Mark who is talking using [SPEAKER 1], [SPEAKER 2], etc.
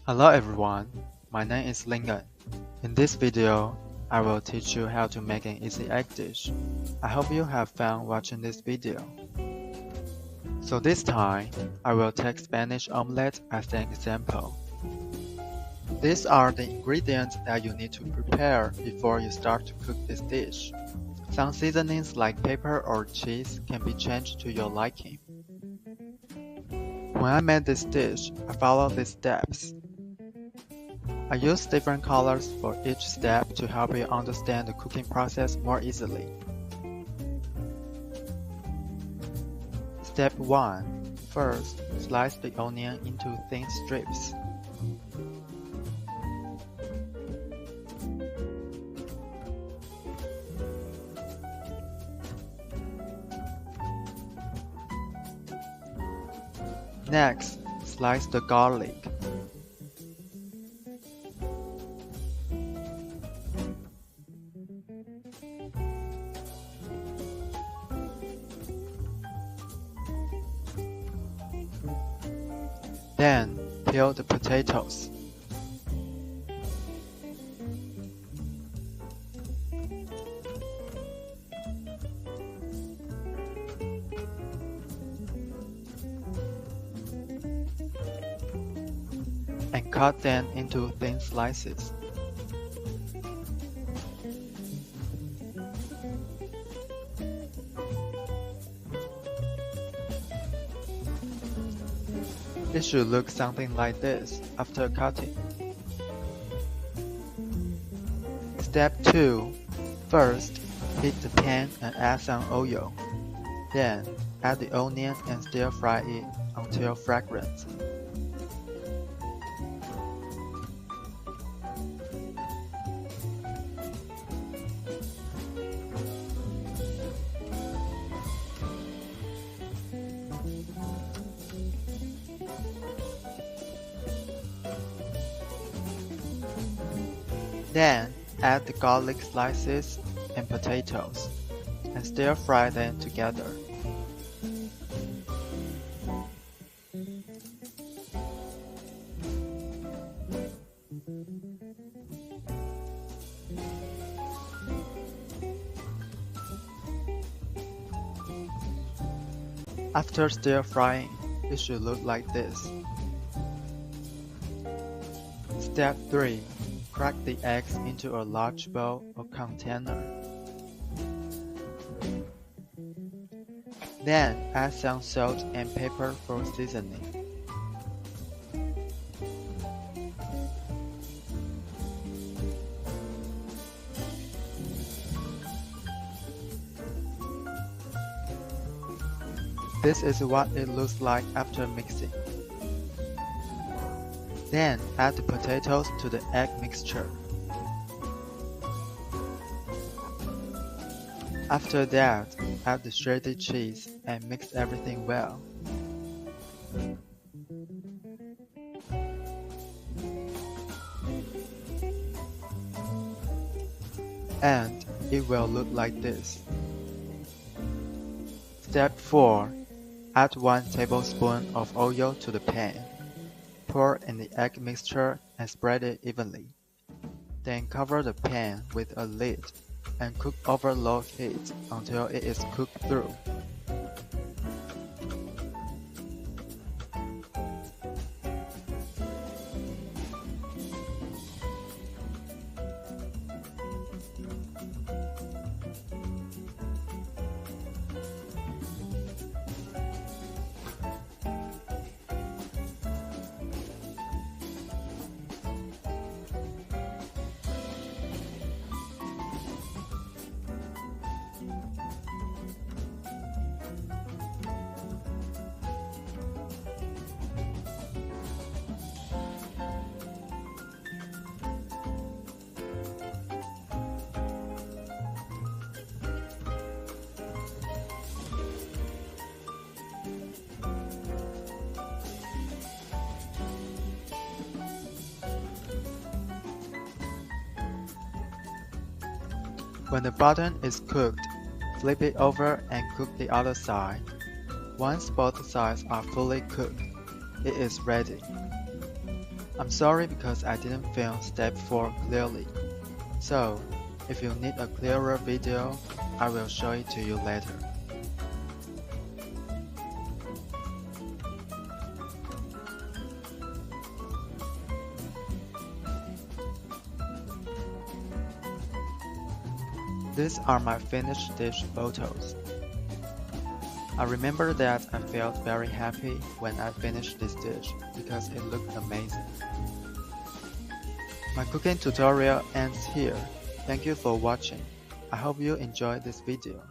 [SPEAKER 1] Hello everyone, my name is Lincoln. In this video, I will teach you how to make an easy egg dish. I hope you have fun watching this video. So this time, I will take Spanish omelette as an example. These are the ingredients that you need to prepare before you start to cook this dish. Some seasonings like pepper or cheese can be changed to your liking. When I made this dish, I followed these steps. I use different colors for each step to help you understand the cooking process more easily. Step 1. First, slice the onion into thin strips. Next, slice the garlic. Then, peel the potatoes. And cut them into thin slices. It should look something like this after cutting. Step 2. First, heat the pan and add some oil. Then, add the onion and stir fry it until fragrant. Then, add the garlic slices and potatoes, and stir fry them together. After stir frying, it should look like this. Step 3. Crack the eggs into a large bowl or container. Then add some salt and pepper for seasoning. This is what it looks like after mixing. Then add the potatoes to the egg mixture. After that, add the shredded cheese and mix everything well. And it will look like this. Step 4. Add 1 tablespoon of oil to the pan. Pour in the egg mixture and spread it evenly. Then cover the pan with a lid and cook over low heat until it is cooked through. When the bottom is cooked, flip it over and cook the other side. Once both sides are fully cooked, it is ready. I'm sorry because I didn't film step 4 clearly. So, if you need a clearer video, I will show it to you later. These are my finished dish photos. I remember that I felt very happy when I finished this dish because it looked amazing. My cooking tutorial ends here. Thank you for watching. I hope you enjoyed this video.